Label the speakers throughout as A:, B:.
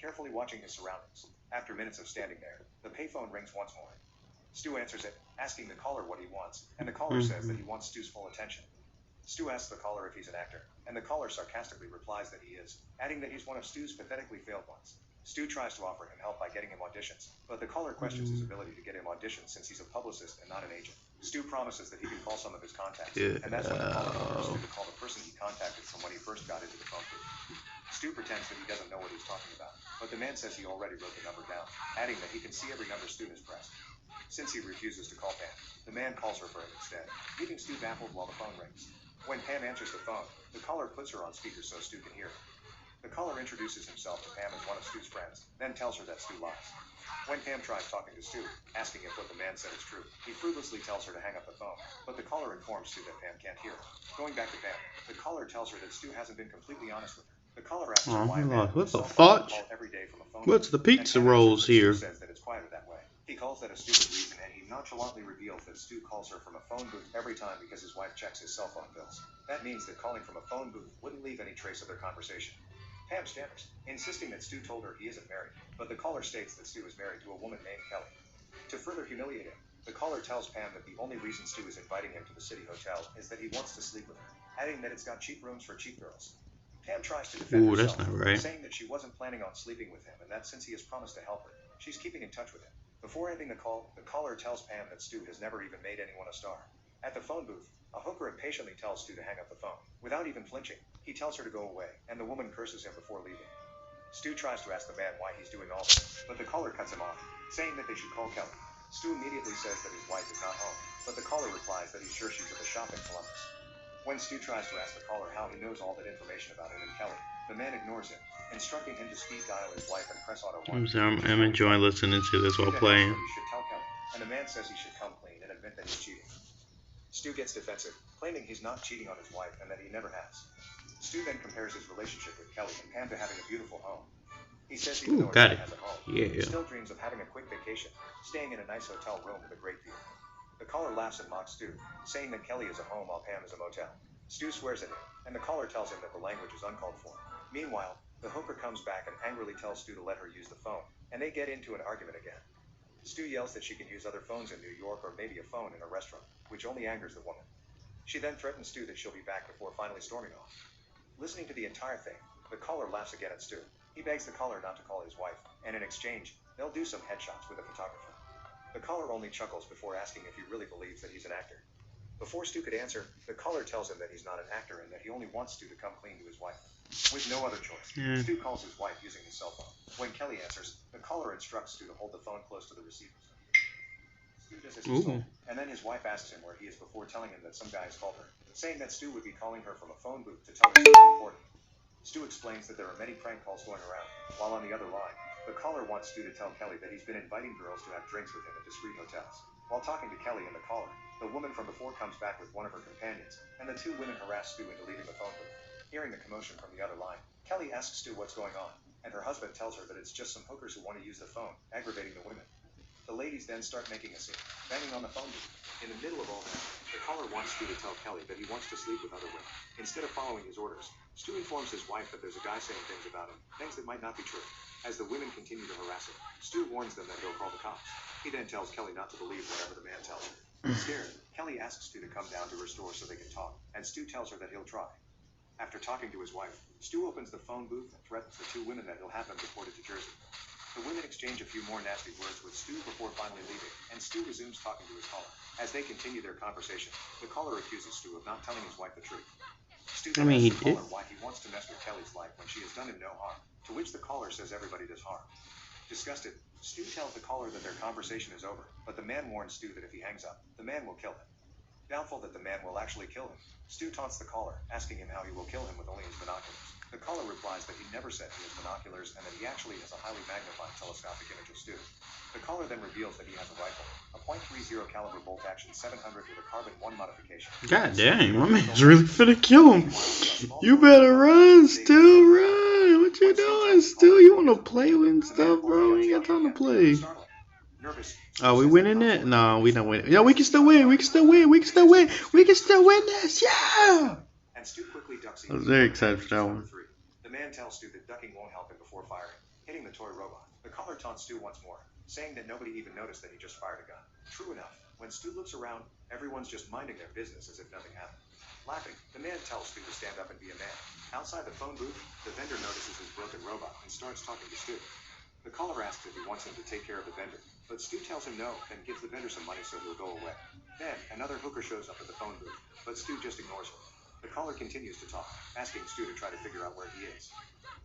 A: carefully watching his surroundings. After minutes of standing there, the payphone rings once more. Stu answers it, asking the caller what he wants, and the caller says that he wants Stu's full attention. Stu asks the caller if he's an actor, and the caller sarcastically replies that he is, adding that he's one of Stu's pathetically failed ones. Stu tries to offer him help by getting him auditions, but the caller questions his ability to get him auditions since he's a publicist and not an agent. Stu promises that he can call some of his contacts, and that's when the caller offers Stu to call the person he contacted from when he first got into the phone booth. Stu pretends that he doesn't know what he's talking about, but the man says he already wrote the number down, adding that he can see every number Stu has pressed. Since he refuses to call Pam, the man calls her for him instead, leaving Stu baffled while the phone rings. When Pam answers the phone, the caller puts her on speaker so Stu can hear her. The caller introduces himself to Pam as one of Stu's friends, then tells her that Stu lies. When Pam tries talking to Stu, asking if what the man said is true, he fruitlessly tells her to hang up the phone, but the caller informs Stu that Pam can't hear her. Going back to Pam, the caller tells her that Stu hasn't been completely honest with her. The caller asks her why a man
B: what the
A: call
B: fudge?
A: every day from a phone
B: What's the pizza rolls here?
A: Stu says that it's quieter that way. He calls that a stupid reason, and he nonchalantly reveals that Stu calls her from a phone booth every time because his wife checks his cell phone bills. That means that calling from a phone booth wouldn't leave any trace of their conversation. Pam stammers, insisting that Stu told her he isn't married, but the caller states that Stu is married to a woman named Kelly. To further humiliate him, the caller tells Pam that the only reason Stu is inviting him to the city hotel is that he wants to sleep with her, adding that it's got cheap rooms for cheap girls. Pam tries to defend herself,
B: that's not right.
A: saying that she wasn't planning on sleeping with him and that since he has promised to help her, she's keeping in touch with him. Before ending the call, the caller tells Pam that Stu has never even made anyone a star. At the phone booth, a hooker impatiently tells Stu to hang up the phone. Without even flinching, he tells her to go away, and the woman curses him before leaving. Stu tries to ask the man why he's doing all this, but the caller cuts him off, saying that they should call Kelly. Stu immediately says that his wife is not home, but the caller replies that he's sure she's at the shop in Columbus. When Stu tries to ask the caller how he knows all that information about him and Kelly, the man ignores him, instructing him to speed dial his wife and press auto 1.
B: I'm enjoying listening to this while playing.
A: He should tell Kelly, and the man says he should come clean and admit that he's cheating. Stu gets defensive, claiming he's not cheating on his wife and that he never has. Stu then compares his relationship with Kelly and Pam to having a beautiful home. He says even though he has a home, he still dreams of having a quick vacation, staying in a nice hotel room with a great view. The caller laughs and mocks Stu, saying that Kelly is a home while Pam is a motel. Stu swears at him, and the caller tells him that the language is uncalled for. Meanwhile, the hooker comes back and angrily tells Stu to let her use the phone, and they get into an argument again. Stu yells that she can use other phones in New York or maybe a phone in a restaurant, which only angers the woman. She then threatens Stu that she'll be back before finally storming off. Listening to the entire thing, the caller laughs again at Stu. He begs the caller not to call his wife, and in exchange, they'll do some headshots with a photographer. The caller only chuckles before asking if he really believes that he's an actor. Before Stu could answer, the caller tells him that he's not an actor and that he only wants Stu to come clean to his wife. With no other choice, Stu calls his wife using his cell phone. When Kelly answers, the caller instructs Stu to hold the phone close to the receiver. Stu does as he's told, and then his wife asks him where he is before telling him that some guy has called her, saying that Stu would be calling her from a phone booth to tell her something important. Stu explains that there are many prank calls going around, while on the other line, the caller wants Stu to tell Kelly that he's been inviting girls to have drinks with him at discreet hotels. While talking to Kelly and the caller, the woman from before comes back with one of her companions, and the two women harass Stu into leaving the phone booth. Hearing the commotion from the other line, Kelly asks Stu what's going on, and her husband tells her that it's just some hookers who want to use the phone, aggravating the women. The ladies then start making a scene, banging on the phone booth. In the middle of all that, the caller wants Stu to tell Kelly that he wants to sleep with other women. Instead of following his orders, Stu informs his wife that there's a guy saying things about him, things that might not be true. As the women continue to harass him, Stu warns them that he'll call the cops. He then tells Kelly not to believe whatever the man tells her. Scared, Kelly asks Stu to come down to her store so they can talk, and Stu tells her that he'll try. After talking to his wife, Stu opens the phone booth and threatens the two women that he'll have them deported to Jersey. The women exchange a few more nasty words with Stu before finally leaving, and Stu resumes talking to his caller. As they continue their conversation, the caller accuses Stu of not telling his wife the truth. Stu then asks the caller why he wants to mess with Kelly's life when she has done him no harm, to which the caller says everybody does harm. Disgusted, Stu tells the caller that their conversation is over, but the man warns Stu that if he hangs up, the man will kill him. Doubtful that the man will actually kill him, Stu taunts the caller, asking him how he will kill him with only his binoculars. The caller replies that he never said he has binoculars and that he actually has a highly magnified telescopic image of Stu. The caller then reveals that he has a rifle, a .30 caliber bolt action 700 with a carbon 1 modification.
B: God dang, my man's really finna kill him. You better run, Stu, run. What you doing, Stu? You wanna play with stuff, bro? We ain't got time to play. Oh, we winning it? No, we don't win it. Yeah, we can still win. We can still win. We can still win. We can still win this. Yeah. I was very excited for that one.
A: The man tells Stu that ducking won't help him before firing, hitting the toy robot. The caller taunts Stu once more, saying that nobody even noticed that he just fired a gun. True enough, when Stu looks around, everyone's just minding their business as if nothing happened. Laughing, the man tells Stu to stand up and be a man. Outside the phone booth, the vendor notices his broken robot and starts talking to Stu. The caller asks if he wants him to take care of the vendor, but Stu tells him no and gives the vendor some money so he'll go away. Then, another hooker shows up at the phone booth, but Stu just ignores her. The caller continues to talk, asking Stu to try to figure out where he is.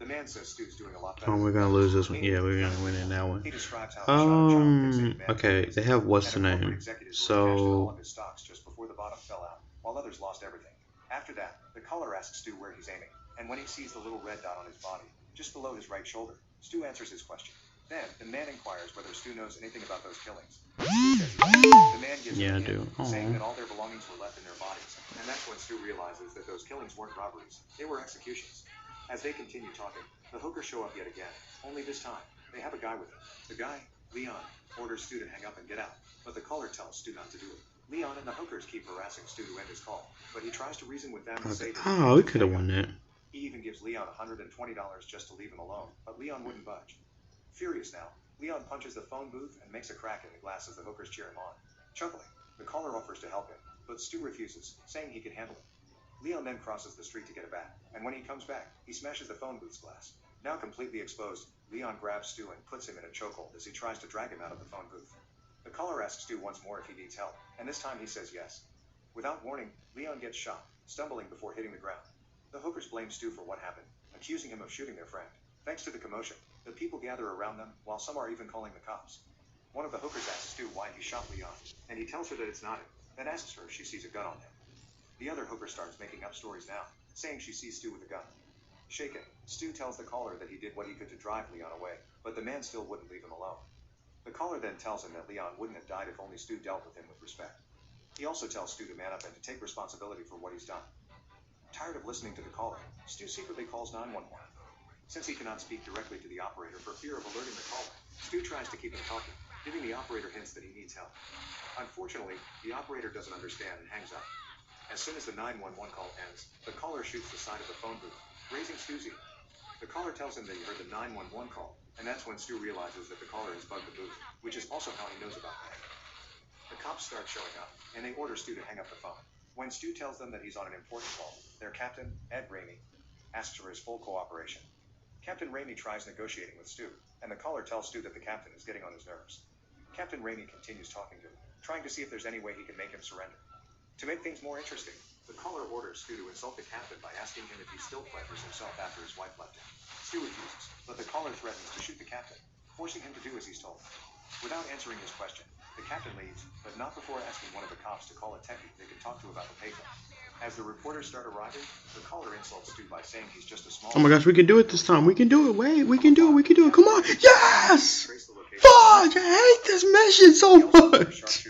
A: The man says Stu's doing a lot better.
B: Oh, we're gonna lose this one. Yeah, we're gonna win in that one.
A: He describes how he shot a child fixated man
B: Okay, they have what's the
A: and a corporate
B: name?
A: executive who cashed in all
B: So,
A: of his stocks just before the bottom fell out, while others lost everything. After that, the caller asks Stu where he's aiming, and when he sees the little red dot on his body, just below his right shoulder, Stu answers his question. Then, the man inquires whether Stu knows anything about those killings. Stu says yes. The man gives
B: yeah, I
A: him a
B: do.
A: hint, saying that
B: Oh,
A: all their belongings were left in their bodies, and that's when Stu realizes that those killings weren't robberies, they were executions. As they continue talking, the hookers show up yet again, only this time, they have a guy with them. The guy, Leon, orders Stu to hang up and get out, but the caller tells Stu not to do it. Leon and the hookers keep harassing Stu to end his call, but he tries to reason with them and say that
B: oh, we could have won that.
A: he even gives Leon $120 just to leave him alone, but Leon wouldn't budge. Furious now, Leon punches the phone booth and makes a crack in the glass as the hookers cheer him on. Chuckling, the caller offers to help him, but Stu refuses, saying he can handle it. Leon then crosses the street to get a bat, and when he comes back, he smashes the phone booth's glass. Now completely exposed, Leon grabs Stu and puts him in a chokehold as he tries to drag him out of the phone booth. The caller asks Stu once more if he needs help, and this time he says yes. Without warning, Leon gets shot, stumbling before hitting the ground. The hookers blame Stu for what happened, accusing him of shooting their friend. Thanks to the commotion, the people gather around them, while some are even calling the cops. One of the hookers asks Stu why he shot Leon, and he tells her that it's not him, then asks her if she sees a gun on him. The other hooker starts making up stories now, saying she sees Stu with a gun. Shaken, Stu tells the caller that he did what he could to drive Leon away, but the man still wouldn't leave him alone. The caller then tells him that Leon wouldn't have died if only Stu dealt with him with respect. He also tells Stu to man up and to take responsibility for what he's done. Tired of listening to the caller, Stu secretly calls 911. Since he cannot speak directly to the operator for fear of alerting the caller, Stu tries to keep him talking, giving the operator hints that he needs help. Unfortunately, the operator doesn't understand and hangs up. As soon as the 911 call ends, the caller shoots the side of the phone booth, raising Stu's ear. The caller tells him that he heard the 911 call, and that's when Stu realizes that the caller has bugged the booth, which is also how he knows about that. The cops start showing up, and they order Stu to hang up the phone. When Stu tells them that he's on an important call, their captain, Ed Ramey, asks for his full cooperation. Captain Ramey tries negotiating with Stu, and the caller tells Stu that the captain is getting on his nerves. Captain Ramey continues talking to him, trying to see if there's any way he can make him surrender. To make things more interesting, the caller orders Stu to insult the captain by asking him if he still pleasures himself after his wife left him. Stu refuses, but the caller threatens to shoot the captain, forcing him to do as he's told. Without answering his question, the captain leaves, but not before asking one of the cops to call a techie they can talk to about the payphone. As the reporters start arriving, the caller insults Stu by saying he's just a small...
B: Oh my gosh, we can do it this time. We can do it. Wait, we can do it. We can do it. Come on. Yes! Fuck, I hate this mission so much.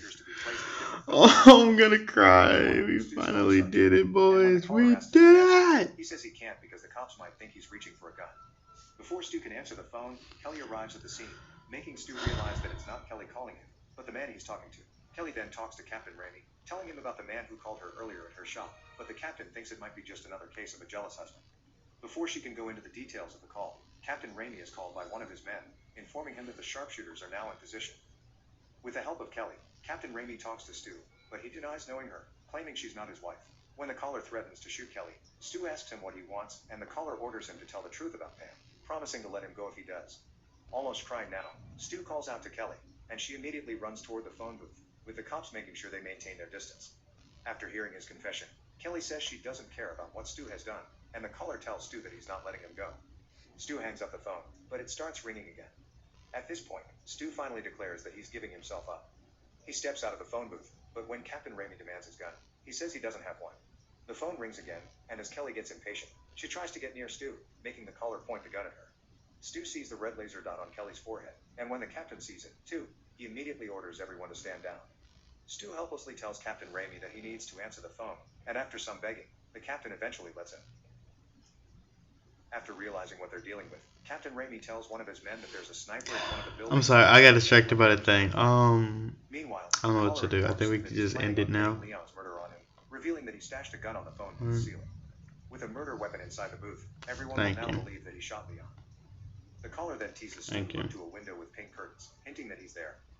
B: Oh, I'm gonna cry. We finally did it, boys. We did it.
A: He says he can't because the cops might think he's reaching for a gun. Before Stu can answer the phone, Kelly arrives at the scene, making Stu realize that it's not Kelly calling him, but the man he's talking to. Kelly then talks to Captain Ramey, telling him about the man who called her earlier at her shop, but the captain thinks it might be just another case of a jealous husband. Before she can go into the details of the call, Captain Ramey is called by one of his men, informing him that the sharpshooters are now in position. With the help of Kelly, Captain Ramey talks to Stu, but he denies knowing her, claiming she's not his wife. When the caller threatens to shoot Kelly, Stu asks him what he wants, and the caller orders him to tell the truth about Pam, promising to let him go if he does. Almost crying now, Stu calls out to Kelly, and she immediately runs toward the phone booth, with the cops making sure they maintain their distance. After hearing his confession, Kelly says she doesn't care about what Stu has done, and the caller tells Stu that he's not letting him go. Stu hangs up the phone, but it starts ringing again. At this point, Stu finally declares that he's giving himself up. He steps out of the phone booth, but when Captain Ramey demands his gun, he says he doesn't have one. The phone rings again, and as Kelly gets impatient, she tries to get near Stu, making the caller point the gun at her. Stu sees the red laser dot on Kelly's forehead, and when the captain sees it, too, he immediately orders everyone to stand down. Stu helplessly tells Captain Ramey that he needs to answer the phone, and after some begging, the captain eventually lets him. After realizing what they're dealing with, Captain Ramey tells one of his men that there's a sniper in one of the buildings.
B: I'm sorry, I got distracted by the thing.
A: Meanwhile,
B: I don't know what to do. I think we could just end it now.
A: Leon's murder on him, revealing that he stashed a gun on the phone booth ceiling. With a murder weapon inside the booth, everyone will now believe that he shot Leon. The caller then teases Stu
B: Thank
A: to
B: you.
A: look to a window with pink curtains, hinting that he's there.